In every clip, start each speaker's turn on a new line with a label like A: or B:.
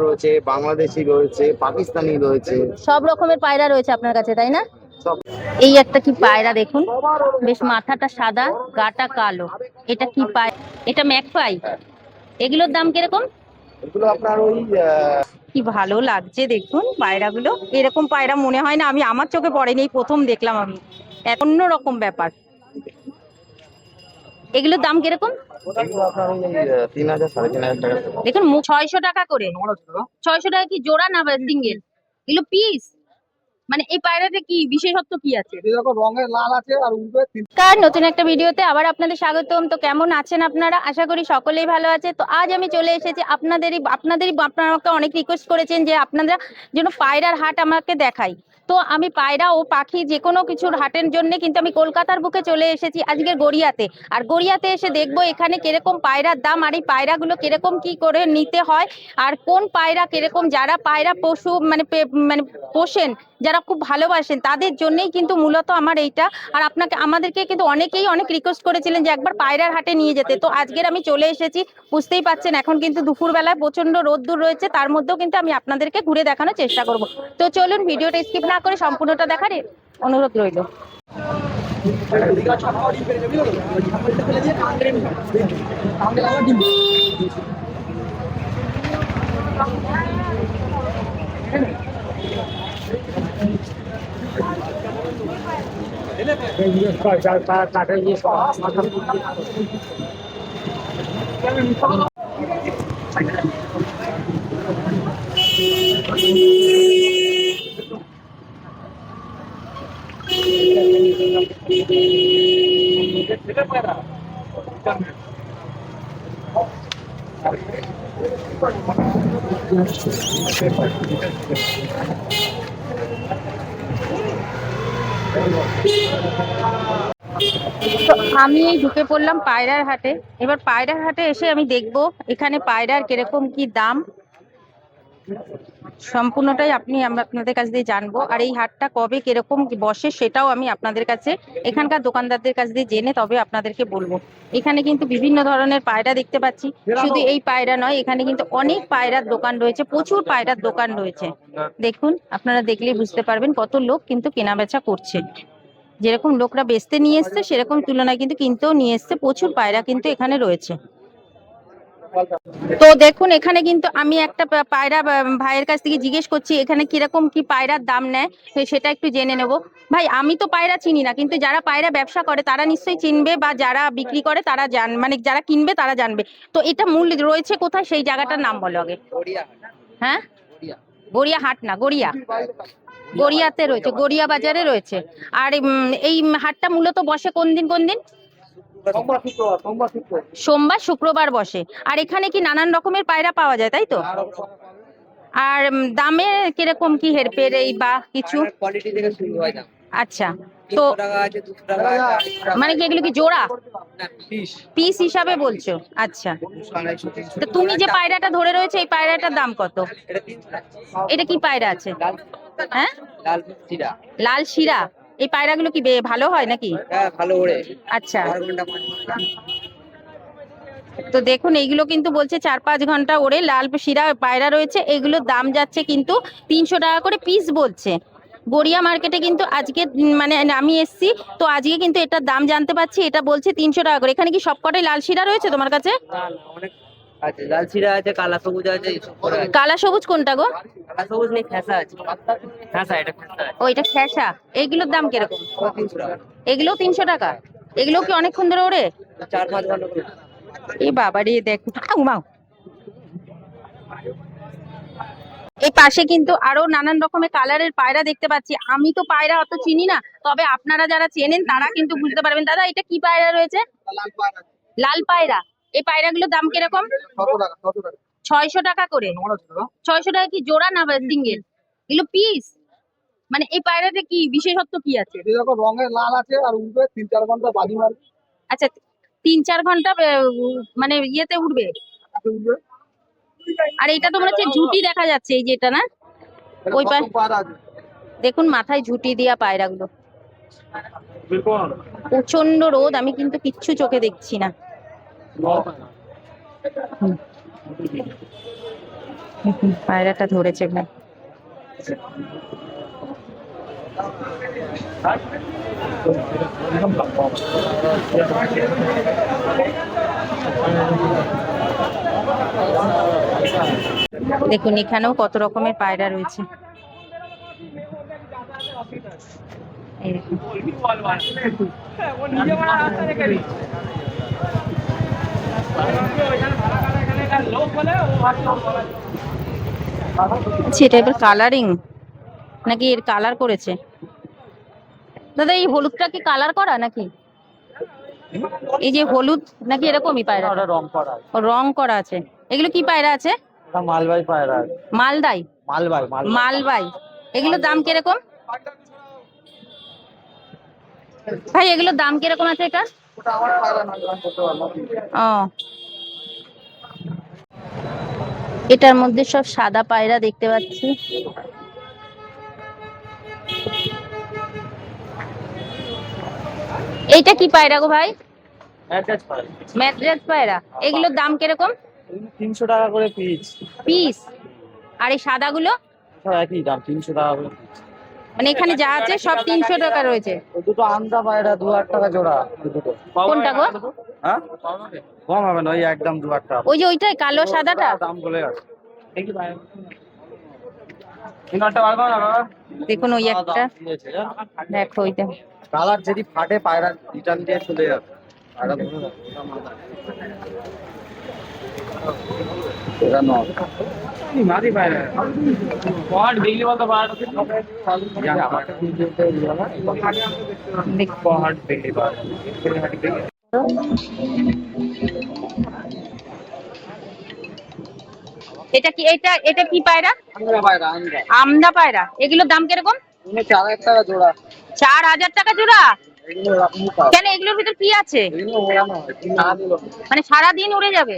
A: রয়েছে, বাংলাদেশি রয়েছে, পাকিস্তানি রয়েছে,
B: সব রকমের পায়রা রয়েছে আপনার কাছে, তাই না?
A: সব।
B: এই একটা কি পায়রা দেখুন, বেশ মাথাটা সাদা, গাটা কালো। এটা কি পায়রা? এটা ম্যাকপাই। এগুলোর দাম কিরকম?
A: এগুলো আপনার ওই
B: কি ভালো লাগছে দেখুন পায়রাগুলো। এরকম পায়রা মনে হয় না, আমি আমার চোখে পড়েনি, এই প্রথম দেখলাম আমি। অন্য রকম ব্যাপার। এগুলোর দাম কিরকম?
A: এগুলো আপনার ওই 3000 3,500 টাকা।
B: দেখুন 600 টাকা করে। 600 টাকা কি জোড়া না সিঙ্গেল? এগুলো পিস? মানে এই পায়রাতে কি বিশেষত্ব কি আছে?
A: এরকম রঙের লাল আছে আর উঠবে।
B: কার নতুন একটা ভিডিওতে আবার আপনাদের স্বাগতম। তো কেমন আছেন আপনারা? আশা করি সকলেই ভালো আছে। তো আজ আমি চলে এসেছি আপনারা আমাকে অনেক রিকোয়েস্ট করেছেন যে আপনারা যেন পায়রার হাট আমাকে দেখাই। তো আমি পায়রা ও পাখি যে কোনো কিছুর হাটের জন্য কিন্তু আমি কলকাতার বুকে চলে এসেছি আজকের গড়িয়াতে। আর গড়িয়াতে এসে দেখবো এখানে কিরকম পায়রার দাম, আর এই পায়রাগুলো কিরকম কি করে নিতে হয়, আর কোন পায়রা কিরকম, যারা পায়রা পশু মানে পোষেন, যারা খুব ভালোবাসেন, তাদের জন্যই কিন্তু মূলত আমার এইটা। আর আমাদেরকে কিন্তু অনেকেই অনেক রিকোয়েস্ট করেছিলেন যে একবার পায়রার হাটে নিয়ে যেতে। তো আজকের আমি চলে এসেছি। বুঝতেই পাচ্ছেন এখন কিন্তু দুপুরবেলায় প্রচন্ড রোদ্দুর রয়েছে, তার মধ্যেও কিন্তু আমি আপনাদেরকে ঘুরে দেখানোর চেষ্টা করব। তো চলুন ভিডিওটা স্কিপ না করে সম্পূর্ণটা দেখার অনুরোধ রইল। তো আমি এই ঢুকে পড়লাম পায়রার হাটে। এবার পায়রার হাটে এসে আমি দেখব এখানে পায়রার কিরকম কি দাম, সম্পূর্ণটাই আপনাদের কাছ দিয়ে জানবো। আর এই হাটটা কবে কিরকম বসে সেটাও আমি আপনাদের কাছে এখানকার দোকানদারদের কাছ দিয়ে জেনে তবে আপনাদেরকে বলবো। এখানে কিন্তু বিভিন্ন ধরনের পায়রা দেখতে পাচ্ছি। শুধু এই পায়রা নয়, এখানে কিন্তু অনেক পায়রার দোকান রয়েছে, প্রচুর পায়রার দোকান রয়েছে। দেখুন, আপনারা দেখলেই বুঝতে পারবেন কত লোক কিন্তু কেনা বেচা করছে। যেরকম লোকরা বেচতে নিয়ে এসছে সেরকম তুলনায় কিন্তু কিনতেও নিয়ে এসছে। প্রচুর পায়রা কিন্তু এখানে রয়েছে। তো দেখুন, এখানে কিন্তু আমি একটা পায়রা ভাইয়ের কাছ থেকে জিজ্ঞেস করছি এখানে কিরকম কি পায়রার দাম নেয়, সেটা একটু জেনে নেব। ভাই, আমি তো পায়রা চিনি না, কিন্তু যারা পায়রা ব্যবসা করে তারা নিশ্চয়ই চিনবে, বা যারা বিক্রি করে তারা মানে যারা কিনবে তারা জানবে। তো এটা মূল রয়েছে কোথায়, সেই জায়গাটার নাম বলো আগে। হ্যাঁ, গড়িয়া হাট না, গড়িয়া, গড়িয়াতে রয়েছে, গড়িয়া বাজারে রয়েছে। আর এই হাটটা মূলত বসে কোন দিন কোন দিন? সোমবার শুক্রবার বসে। আর এখানে কি নানান রকমের পায়রা পাওয়া যায়, তাই তো? আর দামে কিরকম কি হেরফের এই বা কিছু? আচ্ছা, তো মানে কি এগুলো কি জোড়া পিস হিসাবে বলছো? আচ্ছা, তো তুমি যে পায়রাটা ধরে রয়েছে এই পায়রাটার দাম কত? এটা কি পায়রা আছে? হ্যাঁ, লাল শিরা। এই পায়রাগুলো কি ভালো হয় নাকি?
A: ভালো ওড়ে।
B: আচ্ছা, তো দেখুন এইগুলো কিন্তু বলছে 4-5 ঘন্টা ওড়ে, লাল শিরা পায়রা রয়েছে। এগুলোর দাম যাচ্ছে কিন্তু 300 টাকা করে পিস বলছে। গড়িয়া মার্কেটে কিন্তু আজকে মানে আমি এসছি, তো আজকে কিন্তু এটার দাম জানতে পারছি, এটা বলছে 300 টাকা করে। এখানে কি সবকটাই লাল শিরা রয়েছে তোমার কাছে?
A: লাল চিরা আছে, কালা সবুজ আছে।
B: কালা সবুজ কোনটা গো?
A: কালা সবুজ নেই, ফ্যাসা আছে। ফ্যাসা, এটা ফ্যাসা আছে।
B: ও, এটা খেসা। এইগুলোর দাম কিরকম?
A: 300 টাকা।
B: এগুলো 300 টাকা। এগুলো কি অনেকক্ষণ ধরে ওড়ে?
A: 4-5 ঘন্টা করে।
B: এ বাবা রে, দেখো ঘুমাও। এই পাশে কিন্তু আরো নানান রকমের কালারের পায়রা দেখতে পাচ্ছি। আমি তো পায়রা অত চিনি না, তবে আপনারা যারা চেনেন তারা কিন্তু বুঝতে পারবেন। দাদা, এটা কি পায়রা রয়েছে? লাল পায়রা। এই পায়রাগুলোর দাম কিরকম? 600 টাকা করে। 600 টাকা কি জোড়া না সিঙ্গেল? এগুলো পিস? মানে এই পায়রাতে কি বিশেষত্ব কি আছে?
A: রঙের লাল আছে আর উঠবে 3-4 ঘন্টা বাজি মারবে।
B: আচ্ছা, 3-4 ঘন্টা মানে ইয়েতে উঠবে। আর এটা তো মনে হচ্ছে ঝুটি দেখা যাচ্ছে, এই যেটা না? ওই দেখুন মাথায় ঝুঁটি দিয়া পায়রাগুলো। প্রচন্ড রোদ, আমি কিন্তু কিচ্ছু চোখে দেখছি না। পায়রাটা ধরেছে ভাই। দেখুন এখানেও কত রকমের পায়রা রয়েছে। এই দেখুন। আচ্ছা, এটা এবার কালারিং নাকি এর কালার করেছে? দাদা এই হলুদটা কি কালার করা নাকি? এই যে হলুদ নাকি এরকমই পায়রা?
A: রং করা
B: ও, রং করা আছে। এগুলো কি পায়রা আছে?
A: মালবাই পায়রা।
B: মালদাই?
A: মালবাই
B: মালবাই। এগুলোর দাম কিরকম ভাই? এগুলোর দাম কিরকম আছে এটা? ও, এটার মধ্যে সব সাদা পায়রা দেখতে পাচ্ছি। এইটা কি পায়রা গো ভাই? ম্যাড্রাস পায়রা। এগুলোর দাম কিরকম?
A: 300 টাকা করে পিস।
B: পিস? আর এই সাদাগুলো?
A: একই দাম, 300 টাকা করে।
B: মানে এখানে যা আছে সব 300 টাকা রয়েছে?
A: দুটো আমদা পায়রা 2,8 টাকা জোড়া।
B: কোনটা গো?
A: হ্যাঁ, কম হবে না, ওই একদম 2,8 টাকা।
B: ওই যে ওইটাই কালো সাদাটা?
A: দাম বলে আছে।
B: দেখুন ওই একটা, দেখো ওইটা।
A: কালার যদি ফাটে পায়রা রিটার্ন দিয়ে চলে যাবে। পায়রা ধরে রাখো, ওটা মাথা। এটা নয় মাদি পায়রা। পট বিগলি বলতে পায়রা আছে। জানা পায়রা
B: দেখ
A: পট বিগলি পায়রা।
B: এটা কি? এটা কি পায়রা?
A: আমদা পায়রা, আমদা।
B: আমদা পায়রা। এগুলোর দাম কিরকম?
A: 4,000 টাকা জোড়া।
B: 4,000 টাকা জোড়া?
A: এগুলো এরকমই পাবে।
B: কেন, এগুলোর ভিতর কি আছে?
A: এগুলো ওড়ানো হয়, সারা দিন ওড়ে।
B: মানে সারাদিন উড়ে যাবে?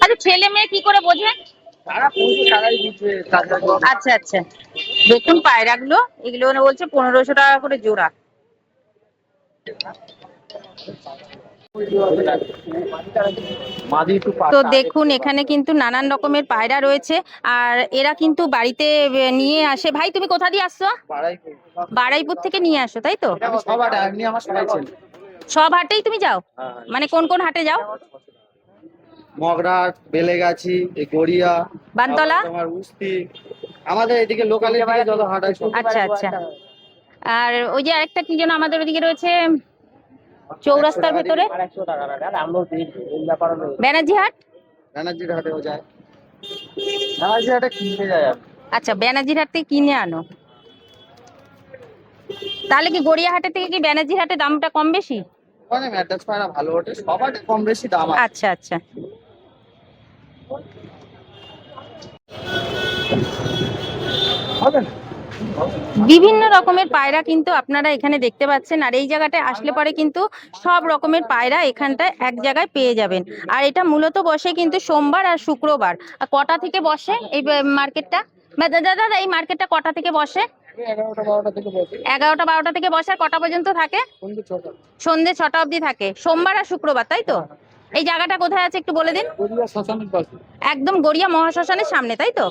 B: আচ্ছা, ছেলে মেয়ে কি করে বোঝে?
A: সারা পুরো সারাই দিচ্ছে।
B: আচ্ছা আচ্ছা, দেখুন পায়রাগুলো, এগুলো বলছে 1500 টাকা করে জোড়া। তো দেখুন এখানে কিন্তু নানান রকমের পায়রা রয়েছে, আর এরা কিন্তু বাড়িতে নিয়ে আসে। ভাই তুমি কোথা দিয়ে আসছো? বারুইপুর থেকে নিয়ে আসো, তাই তো? সব হাটেই তুমি যাও? মানে কোন কোন হাটে যাও?
A: মগরাট, বেলেগাছি, গড়িয়া,
B: বানতলা,
A: তোমার উস্তি, আমাদের এদিকে লোকালে যত হাট আছে।
B: আচ্ছা আচ্ছা। আর ওই যে আরেকটা কি যেন আমাদের ওদিকে রয়েছে চৌরাস্তার ভেতরে, ব্যানার্জি হাট?
A: ব্যানার্জির হাটেও যায়। ব্যানার্জি হাটে কিনতে যায়।
B: আচ্ছা, ব্যানার্জির হাট থেকে কিনে আনো। তাহলে কি গড়িয়া হাটের থেকে কি ব্যানার্জির হাটে দামটা কম বেশি?
A: ওখানে ম্যাট্রেস পায়রা ভালো ওঠে, সব হাটে কম বেশি দাম আছে।
B: আচ্ছা আচ্ছা। বিভিন্ন রকমের পায়রা কিন্তু আপনারা এখানে দেখতে পাচ্ছেন, আর এই জায়গাটায় আসলে পরে কিন্তু সব রকমের পায়রা এখানটায় এক জায়গায় পেয়ে যাবেন। আর এটা মূলত বসে কিন্তু সোমবার আর শুক্রবার। আর কটা থেকে বসে এই মার্কেটটা? দাদা এই মার্কেটটা কটা থেকে বসে?
A: 11টা 12টা থেকে বসে।
B: 11টা 12টা থেকে বসে, আর কটা পর্যন্ত থাকে? সন্ধ্যে 6টা অবধি থাকে, সোমবার আর শুক্রবার, তাই তো? এই জায়গাটা কোথায় আছে একটু বলে দিন।
A: গড়িয়া শ্মশানের পাশে।
B: একদম গড়িয়া মহাশ্মশানের সামনে, তাই তো?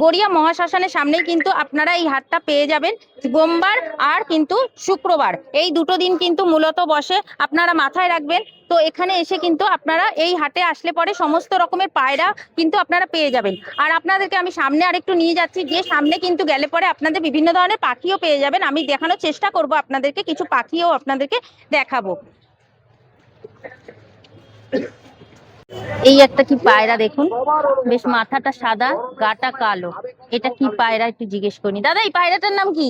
B: গড়িয়া মহাশ্মশানের সামনেই কিন্তু আপনারা এই হাটটা পেয়ে যাবেন। সোমবার আর কিন্তু শুক্রবার, এই দুটো দিন কিন্তু মূলত বসে, আপনারা মাথায় রাখবেন। তো এখানে এসে কিন্তু আপনারা এই হাটে আসলে পরে সমস্ত রকমের পায়রা কিন্তু আপনারা পেয়ে যাবেন। আর আপনাদেরকে আমি সামনে আরেকটু নিয়ে যাচ্ছি, যে সামনে কিন্তু গেলে পরে আপনাদের বিভিন্ন ধরনের পাখিও পেয়ে যাবেন। আমি দেখানোর চেষ্টা করব আপনাদেরকে, কিছু পাখিও আপনাদেরকে দেখাবো। এই একটা কি পায়রা দেখুন, বেশ মাথাটা সাদা, গাটা কালো। এটা কি পায়রা একটু জিজ্ঞেস করি। দাদা এই পায়রাটার নাম কি?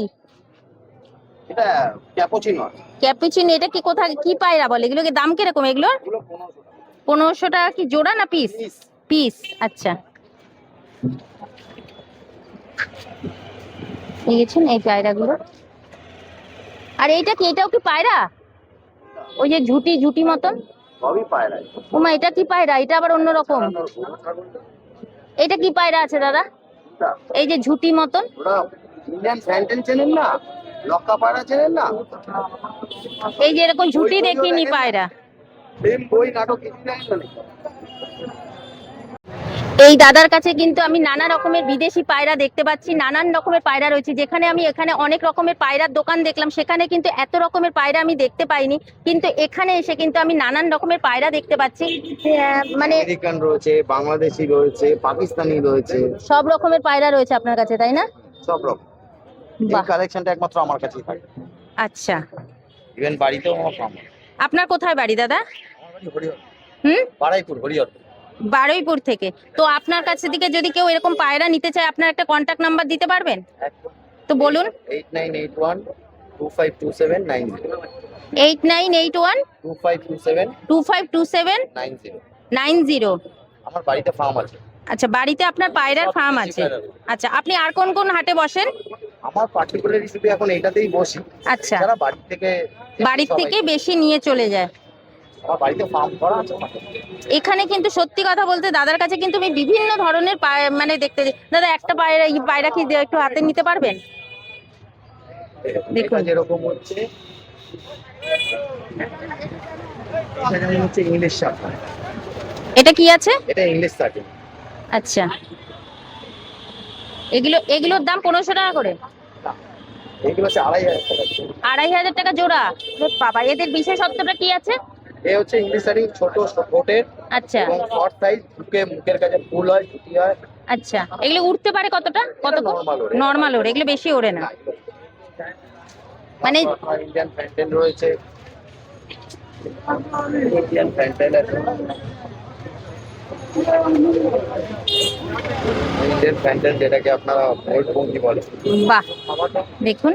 A: এটা ক্যাপুচিনো।
B: ক্যাপুচিনো। এটা কি কোথায় কি পায়রা বলে? এগুলোকে দাম কিরকম এগুলোর? 1500 টাকা কি জোড়া না পিস? পিস, আচ্ছা। দেখেছেন এই পায়রাগুলো। আর এইটা কি, এটাও কি পায়রা? ওই যে ঝুটি ঝুটি মতন?
A: সবই পায়রা।
B: ওমা, এটা কি পায়রা? এটা আবার অন্যরকম। এটা কি পায়রা আছে দাদা? এই যে ঝুটি মতন?
C: ইন্ডিয়ান ফ্যান্টেন চেনেন না, লক্কা পায়রা চেনেন না?
B: এই যে এরকম ঝুটি
C: ওই বইও
B: দেখিনি
C: দেখেন না?
B: পায়রা।
C: প্রেম বই নাটক কিছু দেখেন না?
B: এই দাদার কাছে কিন্তু আমি নানা রকমের বিদেশি পায়রা দেখতে পাচ্ছি, নানান রকমের পায়রা রয়েছে। যেখানে আমি এখানে অনেক রকমের পায়রার দোকান দেখলাম, সেখানে কিন্তু এত রকমের পায়রা আমি দেখতে পাইনি, কিন্তু এখানে এসে কিন্তু আমি নানান রকমের পায়রা দেখতে পাচ্ছি। মানে
C: আমেরিকান রয়েছে, বাংলাদেশি রয়েছে, পাকিস্তানি রয়েছে,
B: সব রকমের পায়রা রয়েছে আপনার কাছে, তাই না?
C: সব রকম। এই
B: বাহ,
C: কালেকশনটা একমাত্র আমার কাছেই থাকে।
B: আচ্ছা।
C: ইভেন বাড়িতেও আমার পাবো।
B: আপনার কোথায় বাড়ি দাদা?
C: আমার বাড়ি হরিহর,
B: হুম,
C: বারাইপুর, হরিহর।
B: বারুইপুর থেকে। তো আপনার কাছে থেকে যদি কেউ এরকম পায়রা নিতে চায়, আপনার একটা কন্টাক্ট নাম্বার দিতে পারবেন? তো বলুন।
C: 8981252790
B: 8981
C: 2527
B: 2527
C: 90।
B: 90।
C: আমার বাড়িতে ফার্ম আছে।
B: আচ্ছা, বাড়িতে আপনার পায়রার ফার্ম আছে। আচ্ছা, আপনি আর কোন কোন হাটে বসেন?
C: আমার পার্টিকুলারলি শুধু এখন এইটাতেই বসি।
B: আচ্ছা,
C: যারা বাড়ি থেকে
B: বাড়ির থেকে বেশি নিয়ে চলে যায়।
C: আমার বাড়িতে ফার্ম করা আছে।
B: এখানে কিন্তু সত্যি কথা বলতে দাদার কাছে কিন্তু আমি বিভিন্ন ধরনের মানে দেখতে দাদা একটা পায়রা, এই পায়রা কি একটু হাতে নিতে পারবেন? দেখুন।
C: এটা যেরকম হচ্ছে, এটা যেমন হচ্ছে ইংলিশ শার্ট।
B: এটা কি আছে?
C: এটা ইংলিশ শার্ট।
B: আচ্ছা, এগুলোর দাম 1500 টাকা করে?
C: এগুলো হচ্ছে 2500 টাকা।
B: 2500 টাকা জোড়া? বাবা, এদের বিশেষত্বটা কি আছে?
C: এ হচ্ছে ইংলিশ শাড়ি, ছোট ঠোঁটের
B: আচ্ছা
C: এবং শর্ট সাইজ, মুখের কাছে ফুল হয়, ছুটি হয়।
B: আচ্ছা, এগুলো উঠতে পারে কতটা? কত?
C: নরমাল ওড়ে।
B: নর্মাল ওড়ে, এগুলো বেশি ওড়ে না মানে?
C: ইন্ডিয়ান ফ্যান্টেন রয়েছে, ইন্ডিয়ান ফ্যান্টেন আছে, ইন্ডিয়ান ফ্যান্টেন যেটাকে আপনারা ময়ূরপঙ্খী বলে।
B: বাহ, দেখুন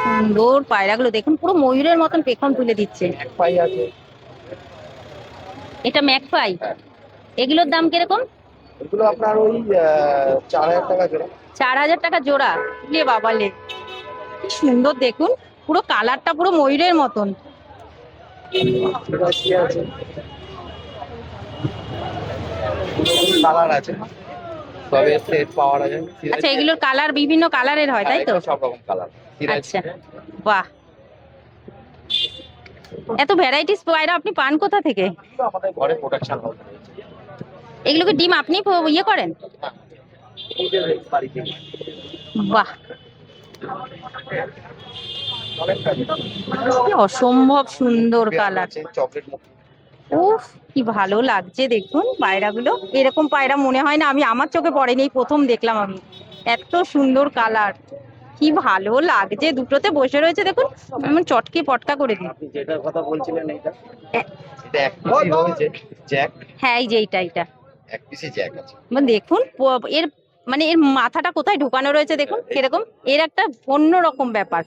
B: সুন্দর পায়রাগুলো, দেখুন পুরো ময়ূরের মতন পেখম তুলে দিচ্ছে।
C: পাই আছে।
B: এটা ম্যাকপাই। এগুলোর দাম কিরকম?
C: এগুলো আপনার ওই 4000 টাকা জোড়া।
B: 4000 টাকা জোড়া? লে বাবা লে, কি সুন্দর দেখুন, পুরো কালারটা পুরো ময়ূরের মতন।
C: কালার আছে, তবে সেট পাওয়া যায়।
B: আচ্ছা, এগুলোর কালার বিভিন্ন কালারের হয় তাই তো?
C: সব রকম কালার।
B: আচ্ছা, বাহ, এত ভ্যারাইটিস পায়রা আপনি পান কোথা থেকে?
C: আমাদের ঘরে প্রোডাকশন হয়।
B: এগুলোকে ডিম আপনি ইয়ে করেন? বাহ, কি অসম্ভব সুন্দর কালার।
C: চকলেট।
B: উফ, কি ভালো লাগছে দেখুন পায়রাগুলো। এরকম পায়রা মনে হয় না, আমি আমার চোখে পড়েনি, এই প্রথম দেখলাম আমি। এত সুন্দর কালার, কি ভালো লাগছে। দুটোতে বসে রয়েছে দেখুন, এমন চটকে পটকা করে দিই।
C: আপনি যেটার কথা বলছিলেন এটা এক পিসই রয়েছে জ্যাক।
B: হ্যাঁ, এই যে এটা
C: এক পিসই জ্যাক আছে।
B: মানে দেখুন এর মানে এর মাথাটা কোথায় ঢুকানো রয়েছে দেখুন কিরকম, এর একটা অন্য রকম ব্যাপার।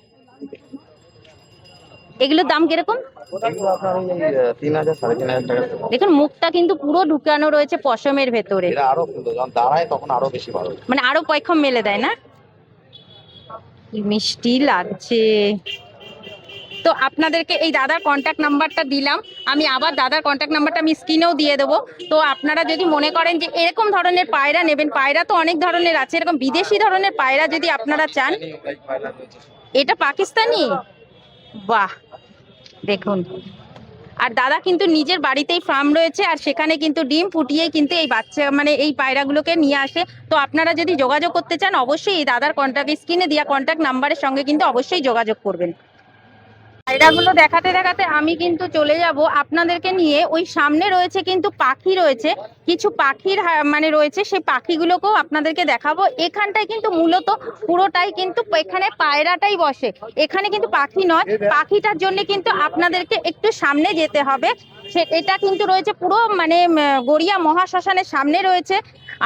B: এগুলোর দাম কিরকম?
C: এগুলো আপনার ওই 3000 3500 টাকা।
B: দেখুন মুখটা কিন্তু পুরো ঢুকানো রয়েছে পশমের ভেতরে।
C: এটা আরো সুন্দর, যখন দাঁড়ায় তখন আরো বেশি ভালো,
B: মানে আরো পয়খম মেলে দেয় না? কি মিষ্টি লাগছে। তো আপনাদেরকে এই দাদার কন্ট্যাক্ট নাম্বারটা দিলাম, আমি আবার দাদার কন্ট্যাক্ট নাম্বারটা আমি স্ক্রিনেও দিয়ে দেবো। তো আপনারা যদি মনে করেন যে এরকম ধরনের পায়রা নেবেন, পায়রা তো অনেক ধরনের আছে, এরকম বিদেশি ধরনের পায়রা যদি আপনারা চান। এটা পাকিস্তানি? বাহ, দেখুন। আর দাদা কিন্তু নিজের বাড়িতেই ফার্ম রয়েছে, আর সেখানে কিন্তু ডিম ফুটিয়ে কিন্তু এই বাচ্চা মানে এই পায়রাগুলোকে নিয়ে আসে। তো আপনারা যদি যোগাযোগ করতে চান, অবশ্যই এই দাদার কন্ট্যাক্ট স্ক্রিনে দেওয়া কন্ট্যাক্ট নাম্বারের সঙ্গে কিন্তু অবশ্যই যোগাযোগ করবেন। পায়রাগুলো দেখাতে দেখাতে আমি কিন্তু চলে যাব আপনাদেরকে নিয়ে। ওই সামনে রয়েছে কিন্তু পাখি রয়েছে, কিছু পাখির মানে রয়েছে, সেই পাখিগুলোকেও আপনাদেরকে দেখাবো। এখানটায় কিন্তু মূলত পুরোটাই কিন্তু এখানে পায়রাটাই বসে, এখানে কিন্তু পাখি নয়। পাখিটার জন্য কিন্তু আপনাদেরকে একটু সামনে যেতে হবে। এটা কিন্তু রয়েছে পুরো মানে গড়িয়া মহাশ্মশানের সামনে রয়েছে।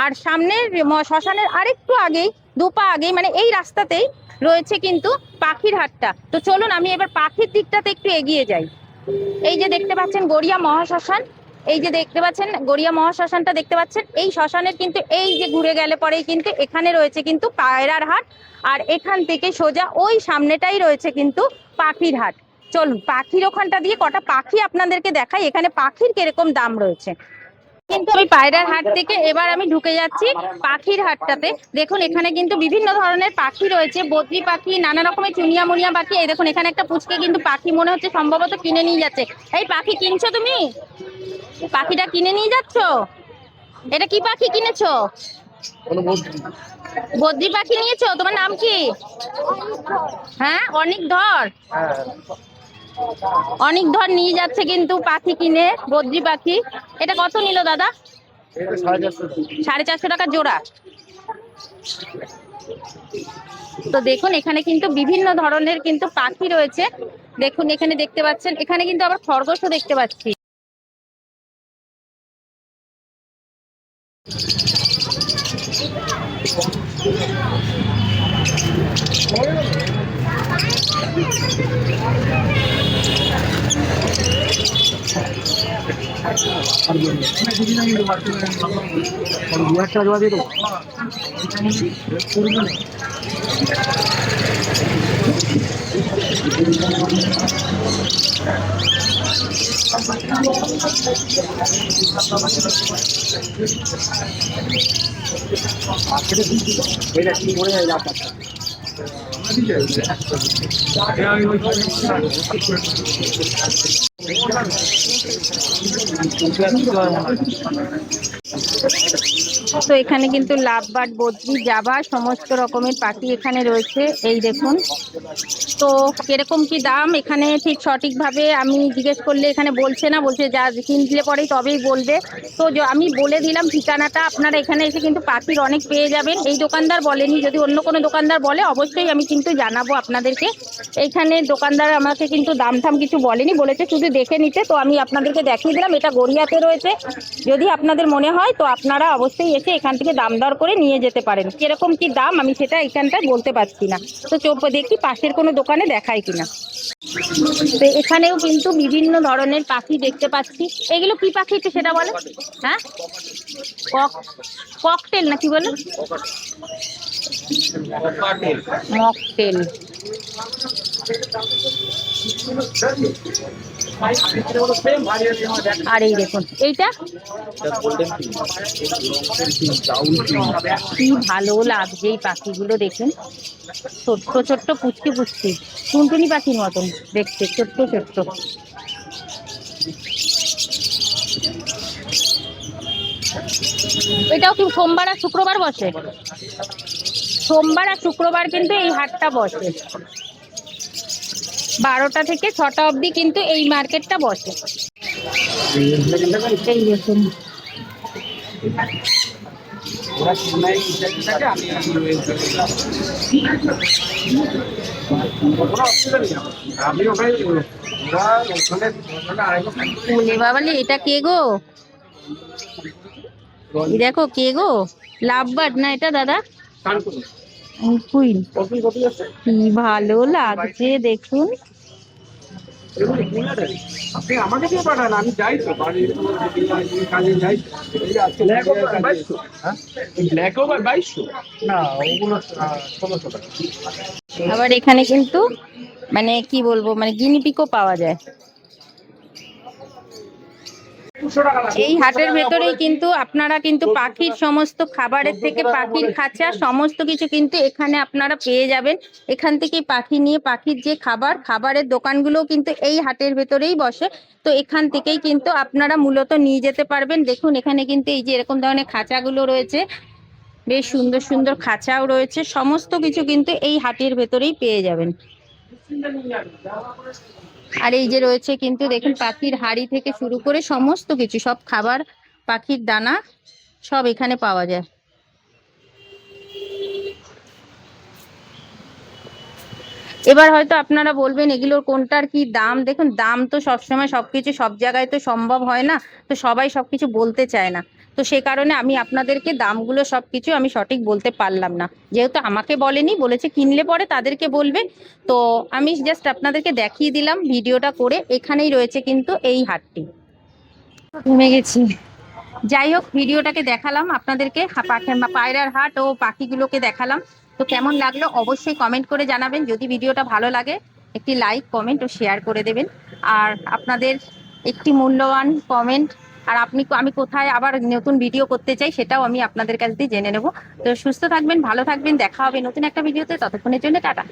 B: আর সামনের শ্মশানের আরেকটু আগেই, দুপা আগেই, মানে এই রাস্তাতেই রয়েছে কিন্তু পাখির হাটটা। তো চলুন আমি এবার পাখির দিকটাতে একটু এগিয়ে যাই। এই যে দেখতে পাচ্ছেন গড়িয়া মহাশ্মশান, এই যে দেখতে পাচ্ছেন গড়িয়া মহাশ্মশানটা দেখতে পাচ্ছেন, এই শ্মশানের কিন্তু এই যে ঘুরে গেলে পরেই কিন্তু এখানে রয়েছে কিন্তু পায়রার হাট। আর এখান থেকে সোজা ওই সামনেটাই রয়েছে কিন্তু পাখির হাট। চলুন পাখির ওখানটা দিয়ে কটা পাখি আপনাদেরকে দেখাই, এখানে পাখির কিরকম দাম রয়েছে। কিন্তু আমি পায়রার হাট থেকে এবার আমি ঢুকে যাচ্ছি পাখির হাটটাতে। দেখুন এখানে কিন্তু বিভিন্ন ধরনের পাখি রয়েছে, বদ্রি পাখি, নানা রকমের চুনিয়া মুনিয়া পাখি। এই দেখুন এখানে একটা পুচকে কিন্তু পাখি মনে হচ্ছে সম্ভবত কিনে নিয়ে যাচ্ছে। এই পাখি কিনছো তুমি? পাখিটা কিনে নিয়ে যাচ্ছ? এটা কি পাখি কিনেছো? বদ্রি পাখি নিয়েছো? তোমার নাম কি? হ্যাঁ, অনেক ধর। অনেক ধর নিয়ে যাচ্ছে কিন্তু পাখি কিনে, বদ্রি পাখি। এটা কত নিল দাদা? 450 টাকা জোড়া। তো দেখুন এখানে কিন্তু বিভিন্ন ধরনের কিন্তু পাখি রয়েছে। দেখুন এখানে দেখতে পাচ্ছেন, এখানে কিন্তু আবার খরগোশও দেখতে পাচ্ছি। তো এখানে কিন্তু লাভবার্ড, বদ্রি, জাভা সমস্ত রকমের পাখি এখানে রয়েছে। এই দেখুন। তো কিরকম কি দাম এখানে ঠিক সঠিকভাবে আমি জিজ্ঞেস করলে এখানে বলছে না, বলছে যা কিনলে পরেই তবেই বলবে। তো আমি বলে দিলাম ঠিকানাটা, আপনারা এখানে এসে কিন্তু পাখির অনেক পেয়ে যাবেন। এই দোকানদার বলেনি, যদি অন্য কোনো দোকানদার বলে অবশ্যই আমি কিন্তু জানাবো আপনাদেরকে। এইখানে দোকানদার আমাকে কিন্তু দাম ঠাম কিছু বলেনি, বলেছে শুধু দেখে নিতে। তো আমি আপনাদেরকে দেখিয়ে দিলাম, এটা গড়িয়াতে রয়েছে। যদি আপনাদের মনে হয় তো আপনারা অবশ্যই এসে এখান থেকে দাম দর করে নিয়ে যেতে পারেন। কিরকম কি দাম আমি সেটা এখানটায় বলতে পারছি না। তো দেখি পাশের কোনো দোকানে দেখায় কিনা। তো এখানেও কিন্তু বিভিন্ন ধরনের পাখি দেখতে পাচ্ছি। এগুলো কি পাখি একটু সেটা বলে? হ্যাঁ, ককটেল না কি বলে? মকটেল। আর এই দেখুন এইটা কি ভালো লাগছে এই পাখিগুলো দেখুন, ছোট্ট ছোট্ট পুচকি পুচকি টুনটুনি পাখির মতন দেখতে, ছোট্ট ছোট্ট। এটাও কি সোমবার আর শুক্রবার বসে? সোমবার আর শুক্রবার কিন্তু এই হাটটা বসে, 12টা থেকে 6টা অবধি কিন্তু এই মার্কেটটা বসে। এই দেখুন বাবালি, এটা কে গো? দেখো কে গো, লাভবার্ড না এটা দাদা? কুইন। কি ভালো লাগছে দেখুন।
A: আপনি আমাকে দিয়ে পাঠান, আমি যাই তো বাড়ির কাজে যাই। ব্ল্যাক ওভার 2200 না, ওগুলো 1600 টাকা।
B: আবার এখানে কিন্তু মানে কি বলবো, মানে গিনিপিকও পাওয়া যায়। এই হাটের ভেতরেই কিন্তু আপনারা কিন্তু পাখির সমস্ত খাবারের থেকে পাখির খাঁচা সমস্ত কিছু কিন্তু এখানে আপনারা পেয়ে যাবেন। এখান থেকে পাখি নিয়ে পাখির যে খাবারের দোকানগুলো কিন্তু এই হাটের ভেতরেই বসে। তো এখান থেকেই কিন্তু আপনারা মূলত নিয়ে যেতে পারবেন। দেখুন এখানে কিন্তু এই যে এরকম ধরনের খাঁচাগুলো রয়েছে, বেশ সুন্দর সুন্দর খাঁচাও রয়েছে। সমস্ত কিছু কিন্তু এই হাটের ভেতরেই পেয়ে যাবেন। আর এই যে রয়েছে কিন্তু দেখুন পাখির হাড়ি থেকে শুরু করে সমস্ত কিছু, সব খাবার, পাখির দানা সব এখানে পাওয়া যায়। এবার হয়তো আপনারা বলবেন এগুলোর কোনটার কি দাম। দেখুন দাম তো সবসময় সবকিছু সব জায়গায় তো সম্ভব হয় না, তো সবাই সবকিছু বলতে চায় না। তো সে কারণে আমি আপনাদেরকে দামগুলো সবকিছু আমি সঠিক বলতে পারলাম না, যেহেতু আমাকে বলেনি, বলেছে কিনলে পরে তাদেরকে বলবে। তো আমি জাস্ট আপনাদেরকে দেখিয়ে দিলাম ভিডিওটা করে। এখানেই রয়েছে কিন্তু এই হাটটি। ঘুমে গেছি। যাই হোক, ভিডিওটাকে দেখালাম আপনাদেরকে, পায়রার হাট ও পাখিগুলোকে দেখালাম। তো কেমন লাগলো অবশ্যই কমেন্ট করে জানাবেন। যদি ভিডিওটা ভালো লাগে একটি লাইক, কমেন্ট ও শেয়ার করে দেবেন। আর আপনাদের একটি মূল্যবান কমেন্ট আর আমি কোথায় আবার নতুন ভিডিও করতে চাই সেটাও আমি আপনাদের কাছ দিয়ে জেনে নেব। তো সুস্থ থাকবেন, ভালো থাকবেন, দেখা হবে নতুন একটা ভিডিওতে, ততক্ষণের জন্য টাটা।